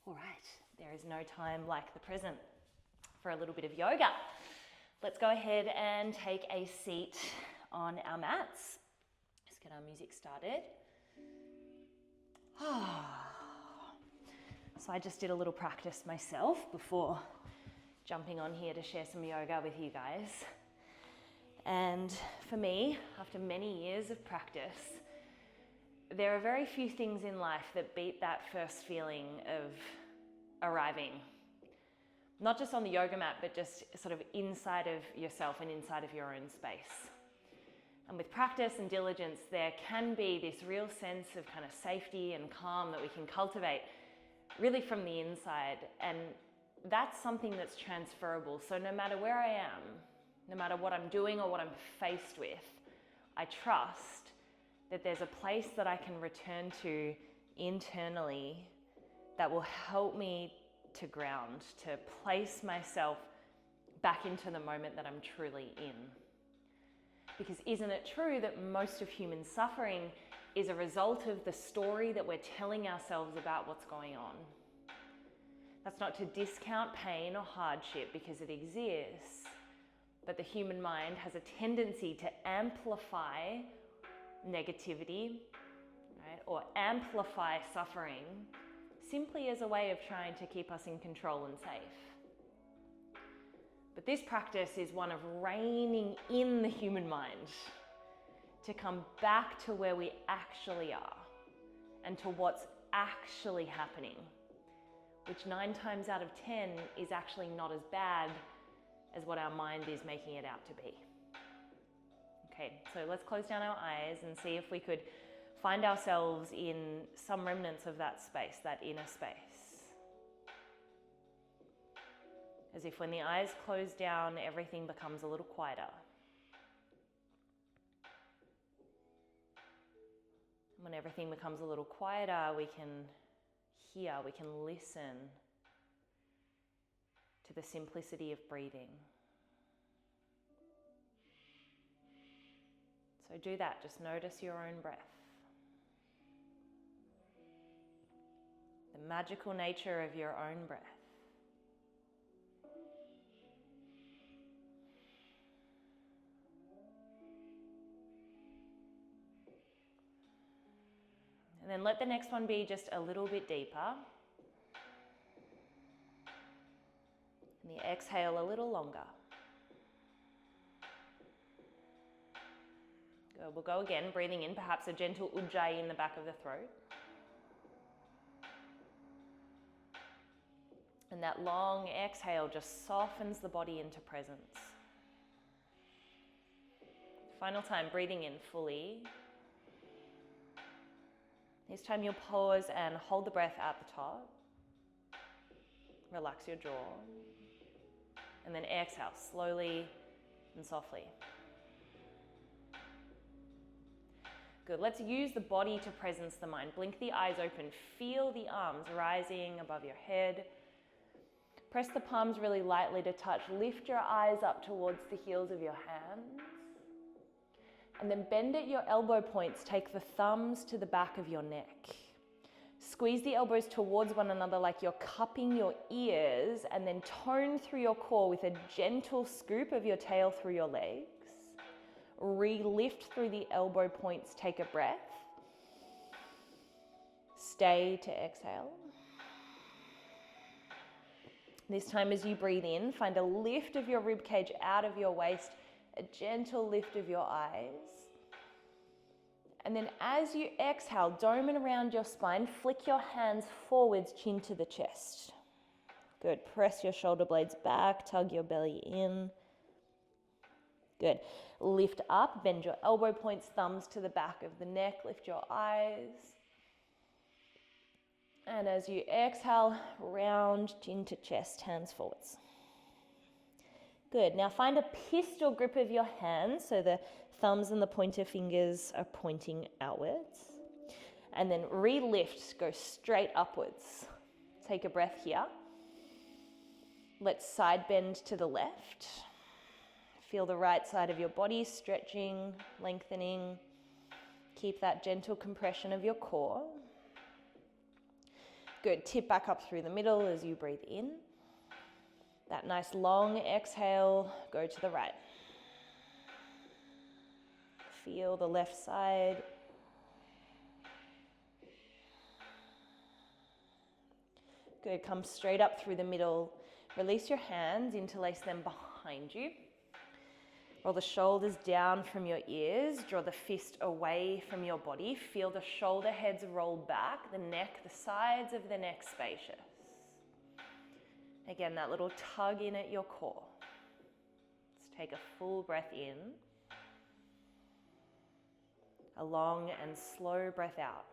All right, there is no time like the present for a little bit of yoga. Let's go ahead and take a seat on our mats. Let's get our music started. So I just did a little practice myself before jumping on here to share some yoga with you guys. And for me, after many years of practice, there are very few things in life that beat that first feeling of arriving. Not just on the yoga mat, but just sort of inside of yourself and inside of your own space. And with practice and diligence, there can be this real sense of kind of safety and calm that we can cultivate really from the inside. And that's something that's transferable. So no matter where I am, no matter what I'm doing or what I'm faced with, I trust that there's a place that I can return to internally that will help me to ground, to place myself back into the moment that I'm truly in. Because isn't it true that most of human suffering is a result of the story that we're telling ourselves about what's going on? That's not to discount pain or hardship, because it exists, but the human mind has a tendency to amplify negativity, right, or amplify suffering simply as a way of trying to keep us in control and safe. But this practice is one of reining in the human mind to come back to where we actually are and to what's actually happening, which 9 times out of 10 is actually not as bad as what our mind is making it out to be. Okay, so let's close down our eyes and see if we could find ourselves in some remnants of that space, that inner space. As if when the eyes close down, everything becomes a little quieter. When everything becomes a little quieter, we can hear, we can listen to the simplicity of breathing. So do that, just notice your own breath. The magical nature of your own breath. And then let the next one be just a little bit deeper. And the exhale a little longer. Good. We'll go again, breathing in, perhaps a gentle ujjayi in the back of the throat. And that long exhale just softens the body into presence. Final time, breathing in fully. This time you'll pause and hold the breath at the top. Relax your jaw. And then exhale slowly and softly. Good, let's use the body to presence the mind. Blink the eyes open, feel the arms rising above your head. Press the palms really lightly to touch. Lift your eyes up towards the heels of your hands. And then bend at your elbow points. Take the thumbs to the back of your neck. Squeeze the elbows towards one another like you're cupping your ears, and then tone through your core with a gentle scoop of your tail through your legs. Re-lift through the elbow points. Take a breath. Stay to exhale. This time as you breathe in, find a lift of your ribcage out of your waist, a gentle lift of your eyes. And then as you exhale, dome it around your spine, flick your hands forwards, chin to the chest. Good, press your shoulder blades back, tug your belly in. Good, lift up, bend your elbow points, thumbs to the back of the neck, lift your eyes. And as you exhale, round chin to chest, hands forwards. Good, now find a pistol grip of your hands, so the thumbs and the pointer fingers are pointing outwards. And then re-lift, go straight upwards. Take a breath here. Let's side bend to the left. Feel the right side of your body stretching, lengthening. Keep that gentle compression of your core. Good, tip back up through the middle as you breathe in. That nice long exhale, go to the right. Feel the left side. Good, come straight up through the middle. Release your hands, interlace them behind you. Roll the shoulders down from your ears. Draw the fist away from your body. Feel the shoulder heads roll back, the neck, the sides of the neck spacious. Again, that little tug in at your core. Let's take a full breath in. A long and slow breath out.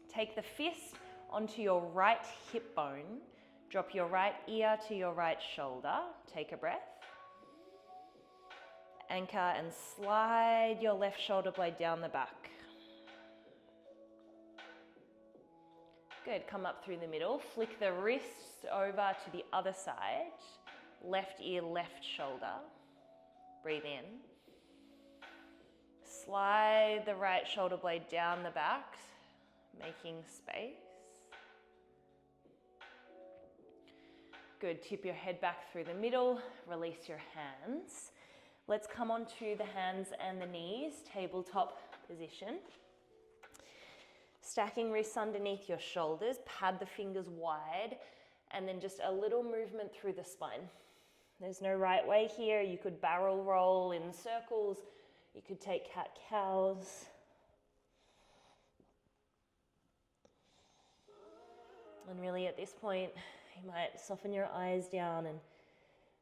Take the fist onto your right hip bone. Drop your right ear to your right shoulder. Take a breath. Anchor and slide your left shoulder blade down the back. Good, come up through the middle. Flick the wrists over to the other side. Left ear, left shoulder. Breathe in. Slide the right shoulder blade down the back, making space. Good, tip your head back through the middle, release your hands. Let's come onto the hands and the knees, tabletop position. Stacking wrists underneath your shoulders, pad the fingers wide, and then just a little movement through the spine. There's no right way here. You could barrel roll in circles. You could take cat-cows. And really at this point, you might soften your eyes down, and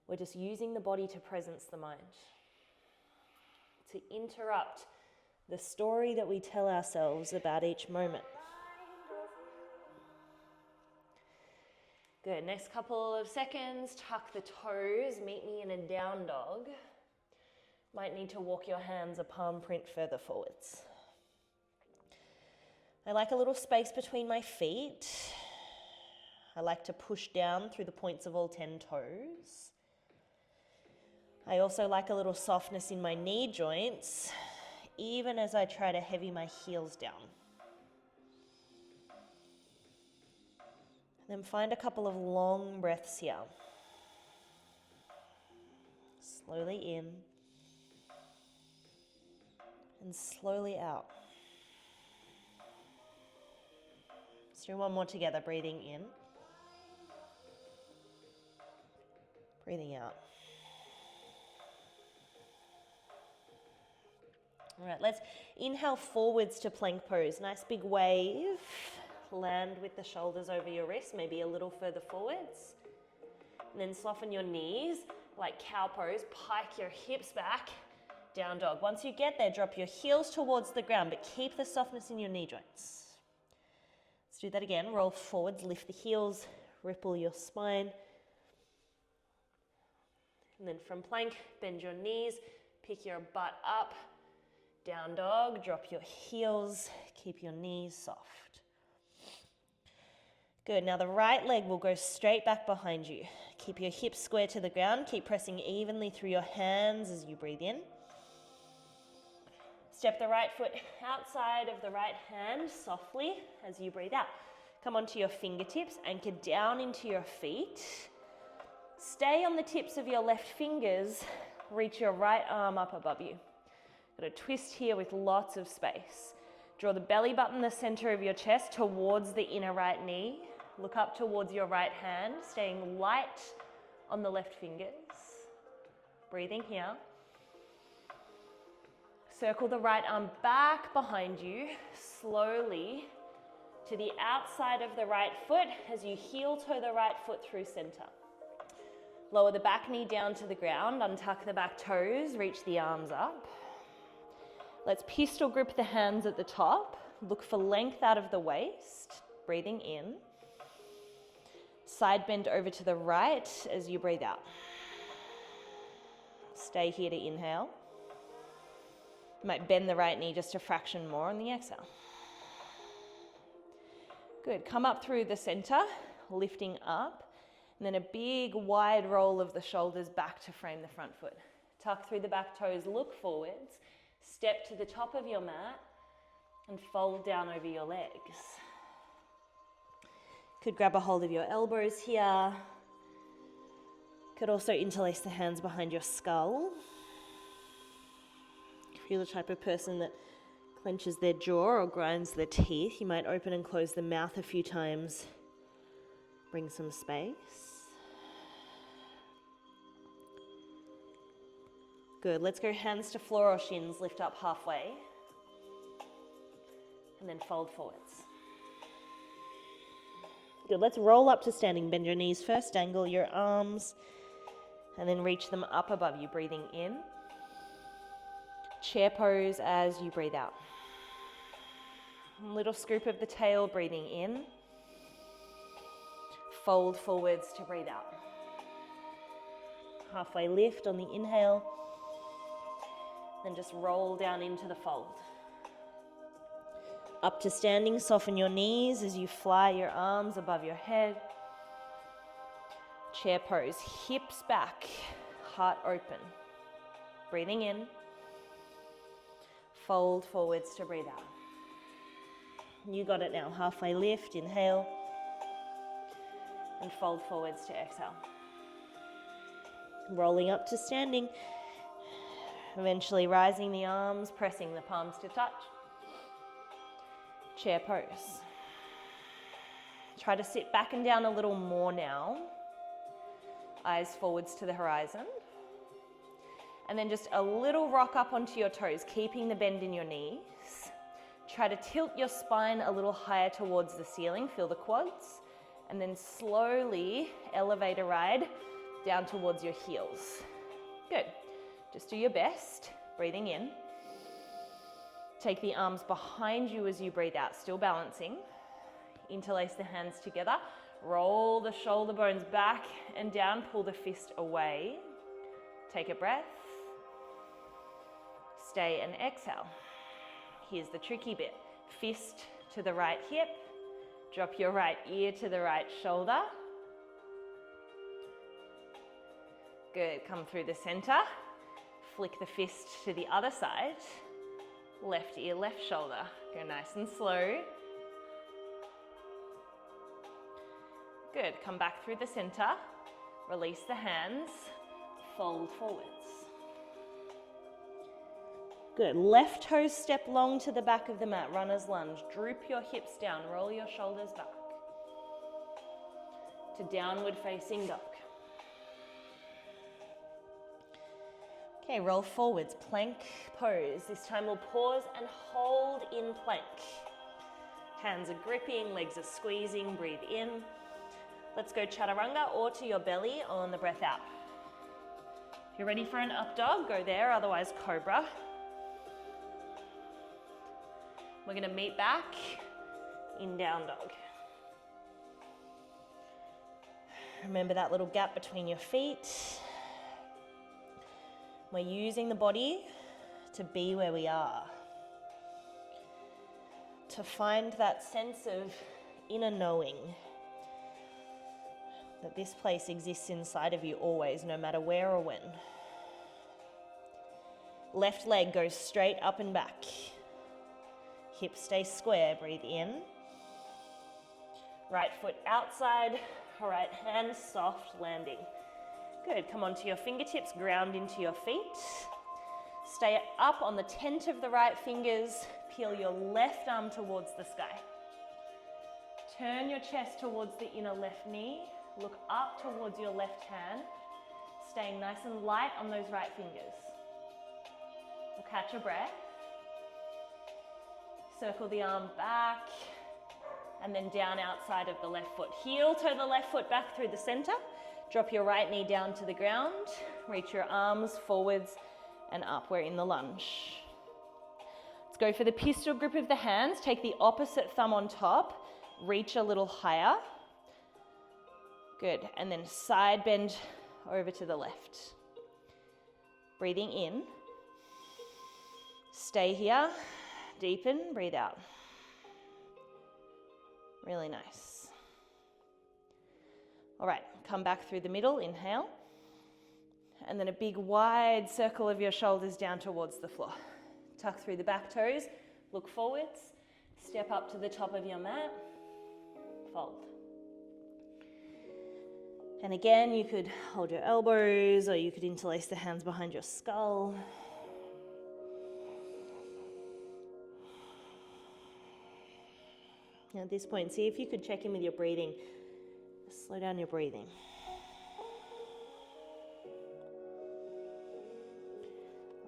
we're just using the body to presence the mind, to interrupt the story that we tell ourselves about each moment. Good, next couple of seconds, tuck the toes, meet me in a down dog. Might need to walk your hands a palm print further forwards. I like a little space between my feet. I like to push down through the points of all 10 toes. I also like a little softness in my knee joints, even as I try to heavy my heels down. Then find a couple of long breaths here. Slowly in and slowly out. Let's do one more together, breathing in. Breathing out. All right, let's inhale forwards to plank pose. Nice big wave. Land with the shoulders over your wrists, maybe a little further forwards. And then soften your knees like cow pose. Pike your hips back. Down dog. Once you get there, drop your heels towards the ground, but keep the softness in your knee joints. Let's do that again. Roll forwards, lift the heels, ripple your spine. And then from plank, bend your knees, pick your butt up. Down dog, drop your heels, keep your knees soft. Good, now the right leg will go straight back behind you. Keep your hips square to the ground, keep pressing evenly through your hands as you breathe in. Step the right foot outside of the right hand softly as you breathe out. Come onto your fingertips, anchor down into your feet. Stay on the tips of your left fingers, reach your right arm up above you. Got a twist here with lots of space. Draw the belly button, the center of your chest, towards the inner right knee. Look up towards your right hand, staying light on the left fingers. Breathing here. Circle the right arm back behind you, slowly to the outside of the right foot as you heel toe the right foot through center. Lower the back knee down to the ground, untuck the back toes, reach the arms up. Let's pistol grip the hands at the top. Look for length out of the waist, breathing in. Side bend over to the right as you breathe out. Stay here to inhale. You might bend the right knee just a fraction more on the exhale. Good, come up through the center, lifting up, and then a big wide roll of the shoulders back to frame the front foot. Tuck through the back toes, look forwards, step to the top of your mat, and fold down over your legs. Could grab a hold of your elbows here. Could also interlace the hands behind your skull. If you're the type of person that clenches their jaw or grinds their teeth, you might open and close the mouth a few times. Bring some space. Good, let's go hands to floor or shins, lift up halfway. And then fold forwards. Good, let's roll up to standing. Bend your knees first, angle your arms, and then reach them up above you, breathing in. Chair pose as you breathe out. Little scoop of the tail, breathing in. Fold forwards to breathe out. Halfway lift on the inhale. Then just roll down into the fold. Up to standing, soften your knees as you fly your arms above your head. Chair pose, hips back, heart open. Breathing in. Fold forwards to breathe out. You got it now. Halfway lift, inhale. And fold forwards to exhale. Rolling up to standing. Eventually rising the arms, pressing the palms to touch. Chair pose. Try to sit back and down a little more now. Eyes forwards to the horizon. And then just a little rock up onto your toes, keeping the bend in your knees. Try to tilt your spine a little higher towards the ceiling. Feel the quads. And then slowly elevator ride down towards your heels. Good. Just do your best. Breathing in. Take the arms behind you as you breathe out, still balancing. Interlace the hands together. Roll the shoulder bones back and down. Pull the fist away. Take a breath. Stay and exhale. Here's the tricky bit. Fist to the right hip. Drop your right ear to the right shoulder. Good. Come through the center. Flick the fist to the other side. Left ear, left shoulder. Go nice and slow. Good. Come back through the center. Release the hands. Fold forwards. Good. Left toes step long to the back of the mat. Runner's lunge. Droop your hips down. Roll your shoulders back. To downward facing dog. Okay, roll forwards, plank pose. This time we'll pause and hold in plank. Hands are gripping, legs are squeezing, breathe in. Let's go chaturanga or to your belly on the breath out. If you're ready for an up dog, go there, otherwise cobra. We're gonna meet back in down dog. Remember that little gap between your feet. We're using the body to be where we are. To find that sense of inner knowing that this place exists inside of you always, no matter where or when. Left leg goes straight up and back. Hips stay square, breathe in. Right foot outside, right hand soft landing. Good, come onto your fingertips, ground into your feet. Stay up on the tent of the right fingers, peel your left arm towards the sky. Turn your chest towards the inner left knee, look up towards your left hand, staying nice and light on those right fingers. We'll catch a breath. Circle the arm back, and then down outside of the left foot. Heel toe the left foot back through the center. Drop your right knee down to the ground. Reach your arms forwards and up. We're in the lunge. Let's go for the pistol grip of the hands. Take the opposite thumb on top. Reach a little higher. Good. And then side bend over to the left. Breathing in. Stay here. Deepen. Breathe out. Really nice. All right, come back through the middle, inhale. And then a big wide circle of your shoulders down towards the floor. Tuck through the back toes, look forwards, Step up to the top of your mat, fold. And again, you could hold your elbows or you could interlace the hands behind your skull. Now at this point, see if you could check in with your breathing. Just slow down your breathing.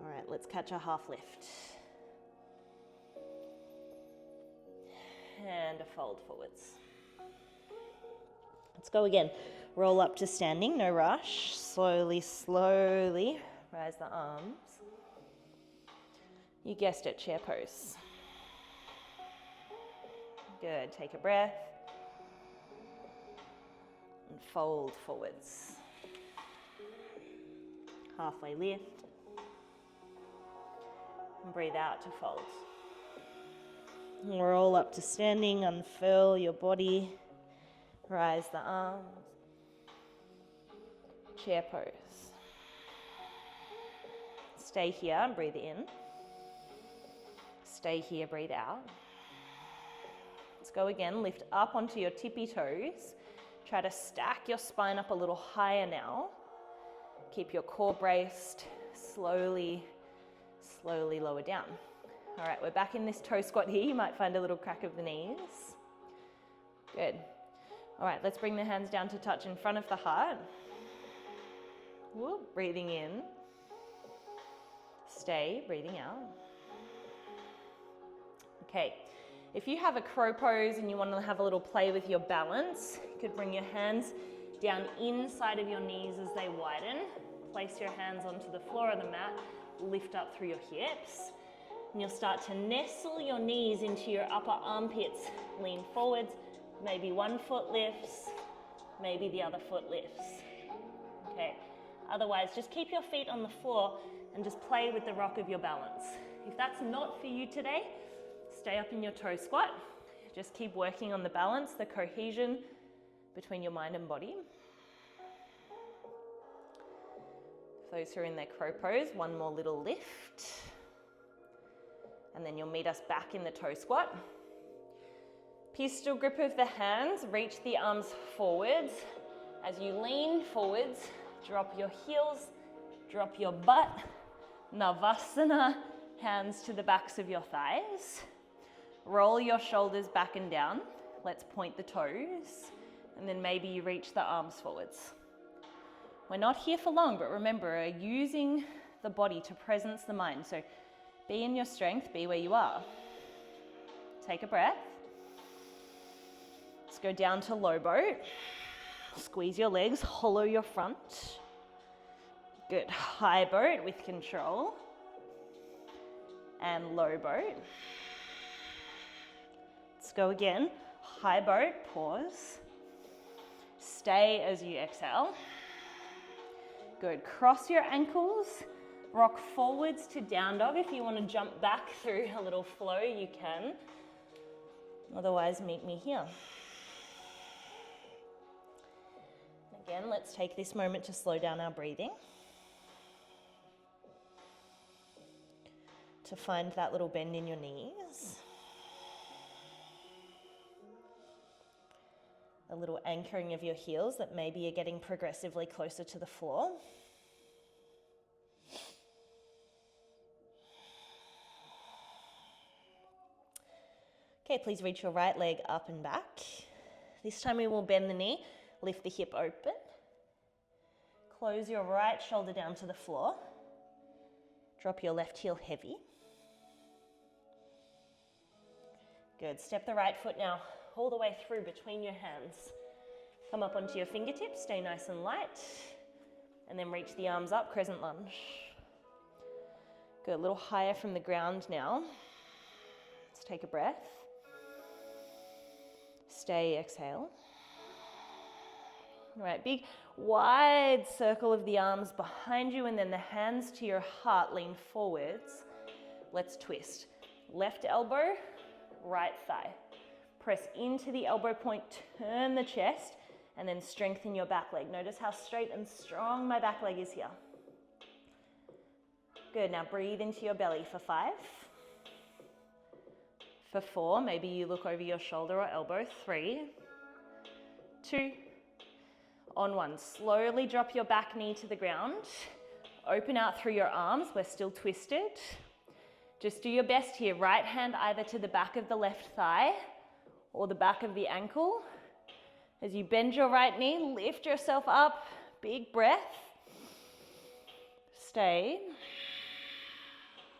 All right, let's catch a half lift. And a fold forwards. Let's go again. Roll up to standing, no rush. Slowly, slowly rise the arms. You guessed it, chair pose. Good, take a breath. And fold forwards. Halfway lift. And breathe out to fold. Roll up to standing, unfurl your body. Rise the arms. Chair pose. Stay here and breathe in. Stay here, breathe out. Let's go again, lift up onto your tippy toes. Try to stack your spine up a little higher now. Keep your core braced. Slowly, slowly lower down. All right, we're back in this toe squat here. You might find a little crack of the knees. Good. All right, let's bring the hands down to touch in front of the heart. Whoop, breathing in. Stay, breathing out. Okay, if you have a crow pose and you want to have a little play with your balance, you could bring your hands down inside of your knees as they widen. Place your hands onto the floor of the mat, lift up through your hips. And you'll start to nestle your knees into your upper armpits. Lean forwards, maybe one foot lifts, maybe the other foot lifts. Okay, otherwise just keep your feet on the floor and just play with the rock of your balance. If that's not for you today, stay up in your toe squat. Just keep working on the balance, the cohesion between your mind and body. For those who are in their crow pose, one more little lift. And then you'll meet us back in the toe squat. Pistol grip of the hands, reach the arms forwards. As you lean forwards, drop your heels, drop your butt. Navasana, hands to the backs of your thighs. Roll your shoulders back and down. Let's point the toes. And then maybe you reach the arms forwards. We're not here for long, but remember, using the body to presence the mind. So be in your strength, be where you are. Take a breath. Let's go down to low boat. Squeeze your legs, hollow your front. Good. High boat with control. And low boat. Let's go again. High boat, pause. Stay as you exhale. Good. Cross your ankles. Rock forwards to down dog. If you want to jump back through a little flow, you can. Otherwise, meet me here. Again, let's take this moment to slow down our breathing. To find that little bend in your knees. A little anchoring of your heels that maybe you're getting progressively closer to the floor. Okay, please reach your right leg up and back. This time we will bend the knee, lift the hip open. Close your right shoulder down to the floor. Drop your left heel heavy. Good, step the right foot now all the way through between your hands. Come up onto your fingertips, stay nice and light. And then reach the arms up, crescent lunge. Good, a little higher from the ground now. Let's take a breath. Stay, exhale. All right, big wide circle of the arms behind you and then the hands to your heart, lean forwards. Let's twist. Left elbow, right thigh. Press into the elbow point, turn the chest, and then strengthen your back leg. Notice how straight and strong my back leg is here. Good, now breathe into your belly for 5, For 4, maybe you look over your shoulder or elbow. 3, 2, on 1. Slowly drop your back knee to the ground. Open out through your arms. We're still twisted. Just do your best here. Right hand either to the back of the left thigh or the back of the ankle. As you bend your right knee, lift yourself up. Big breath. Stay.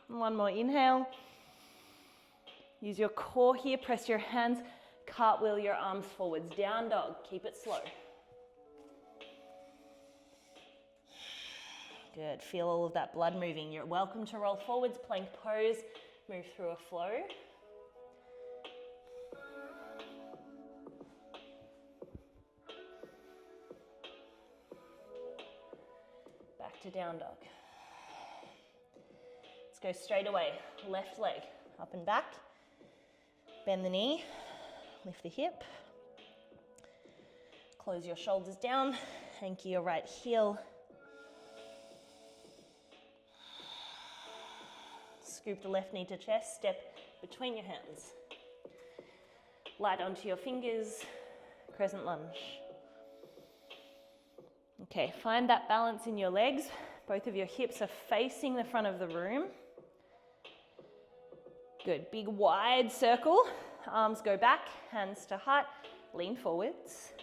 One more inhale. Use your core here. Press your hands. Cartwheel your arms forwards. Down dog. Keep it slow. Good. Feel all of that blood moving. You're welcome to roll forwards, plank pose, move through a flow. Back to down dog. Let's go straight away. Left leg up and back. Bend the knee, lift the hip. Close your shoulders down, anchor your right heel. Scoop the left knee to chest, step between your hands. Light onto your fingers, crescent lunge. Okay, find that balance in your legs. Both of your hips are facing the front of the room. Good, big wide circle. Arms go back, hands to heart, lean forwards.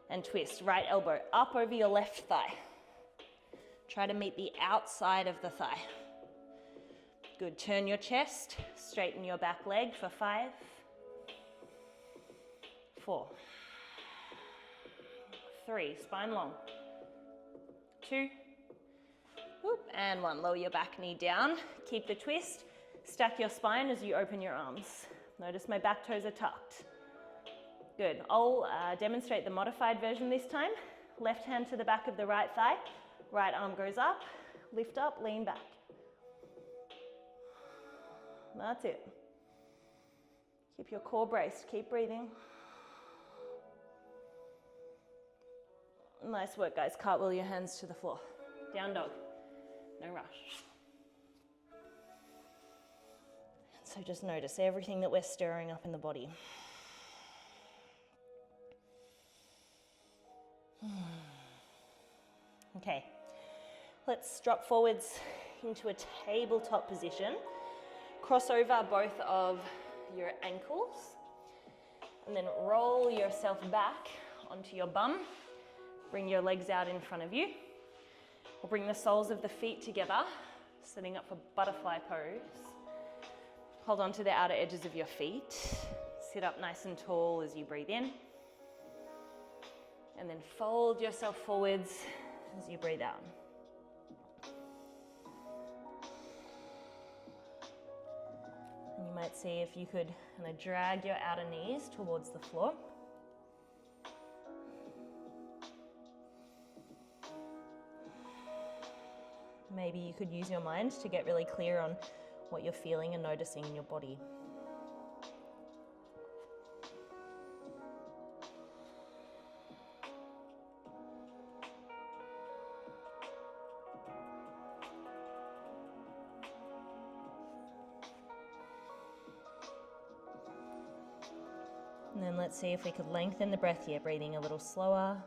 And twist, right elbow up over your left thigh. Try to meet the outside of the thigh. Good, turn your chest, straighten your back leg for 5, 4, 3, spine long, 2, and 1. Lower your back knee down, keep the twist, stack your spine as you open your arms. Notice my back toes are tucked. Good, I'll demonstrate the modified version this time. Left hand to the back of the right thigh, right arm goes up, lift up, lean back. That's it. Keep your core braced, keep breathing. Nice work, guys. Cartwheel your hands to the floor. Down dog, no rush. So just notice everything that we're stirring up in the body. Okay, let's drop forwards into a tabletop position. Cross over both of your ankles and then roll yourself back onto your bum. Bring your legs out in front of you. We'll bring the soles of the feet together, setting up for butterfly pose. Hold on to the outer edges of your feet. Sit up nice and tall as you breathe in. And then fold yourself forwards as you breathe out. And you might see if you could kind of drag your outer knees towards the floor. Maybe you could use your mind to get really clear on what you're feeling and noticing in your body. And then let's see if we could lengthen the breath here, breathing a little slower.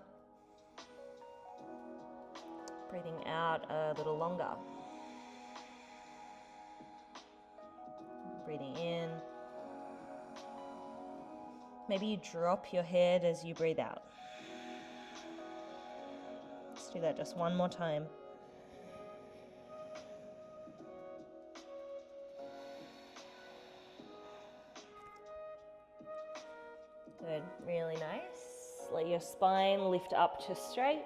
Breathing out a little longer. Breathing in. Maybe you drop your head as you breathe out. Let's do that just one more time. Good, really nice. Let your spine lift up to straight.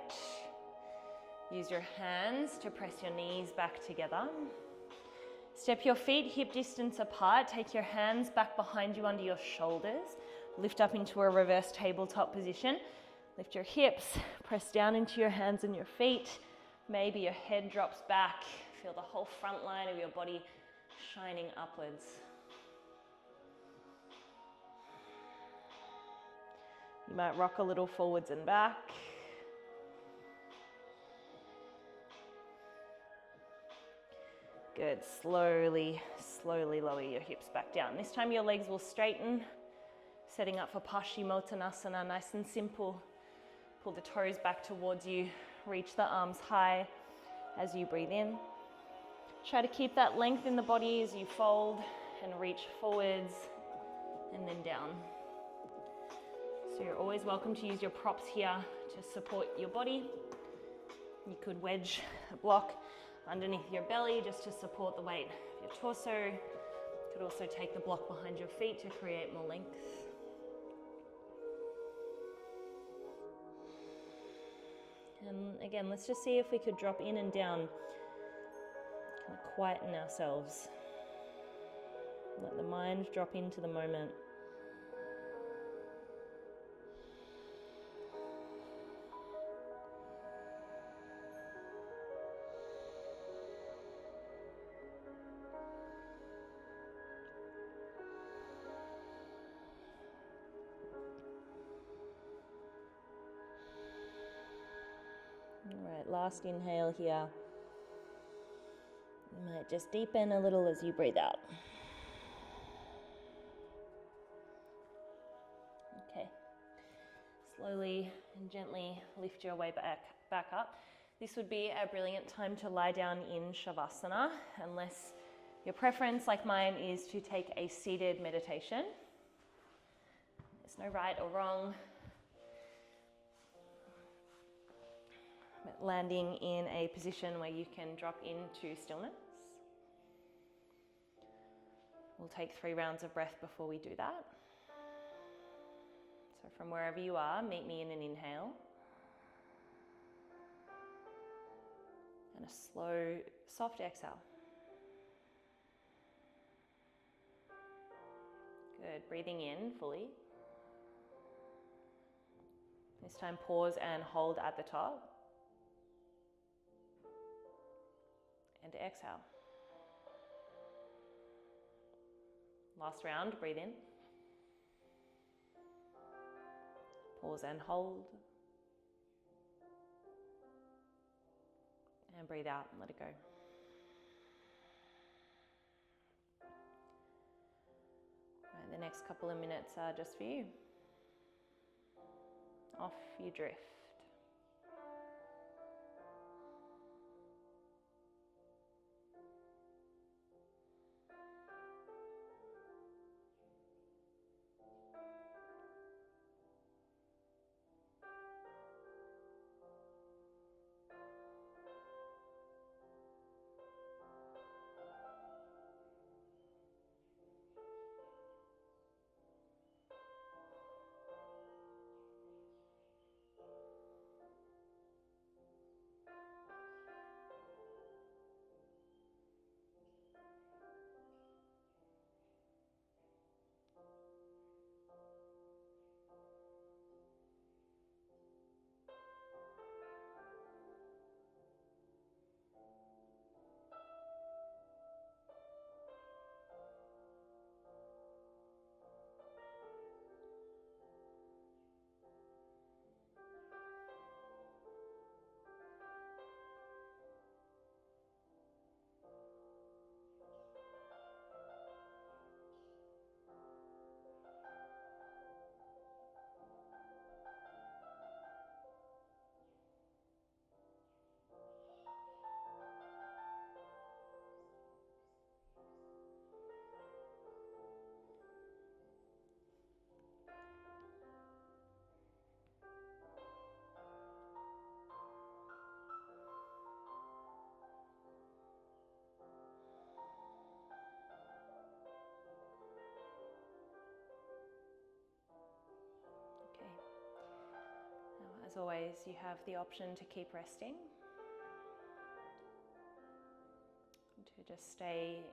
Use your hands to press your knees back together. Step your feet hip distance apart. Take your hands back behind you under your shoulders. Lift up into a reverse tabletop position. Lift your hips, press down into your hands and your feet. Maybe your head drops back. Feel the whole front line of your body shining upwards. You might rock a little forwards and back. Good, slowly lower your hips back down. This time your legs will straighten, setting up for Paschimottanasana, nice and simple. Pull the toes back towards you, reach the arms high as you breathe in. Try to keep that length in the body as you fold and reach forwards and then down. So you're always welcome to use your props here to support your body. You could wedge a block underneath your belly just to support the weight of your torso. You could also take the block behind your feet to create more length. And again, let's just see if we could drop in and down, kind of quieten ourselves. Let the mind drop into the moment. All right, last inhale here. You might just deepen a little as you breathe out. Okay, slowly and gently lift your way back up. This would be a brilliant time to lie down in Shavasana, unless your preference, like mine, is to take a seated meditation. There's no right or wrong. But landing in a position where you can drop into stillness. We'll take 3 rounds of breath before we do that. So from wherever you are, meet me in an inhale. And a slow, soft exhale. Good, breathing in fully. This time pause and hold at the top. And exhale. Last round, breathe in. Pause and hold. And breathe out and let it go. Right, the next couple of minutes are just for you. Off you drift. As always, you have the option to keep resting, to just stay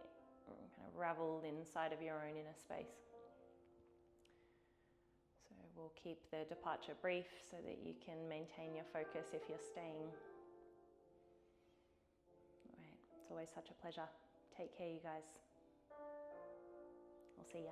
kind of raveled inside of your own inner space. So we'll keep the departure brief so that you can maintain your focus if you're staying. All right, it's always such a pleasure. Take care, you guys. I'll see ya.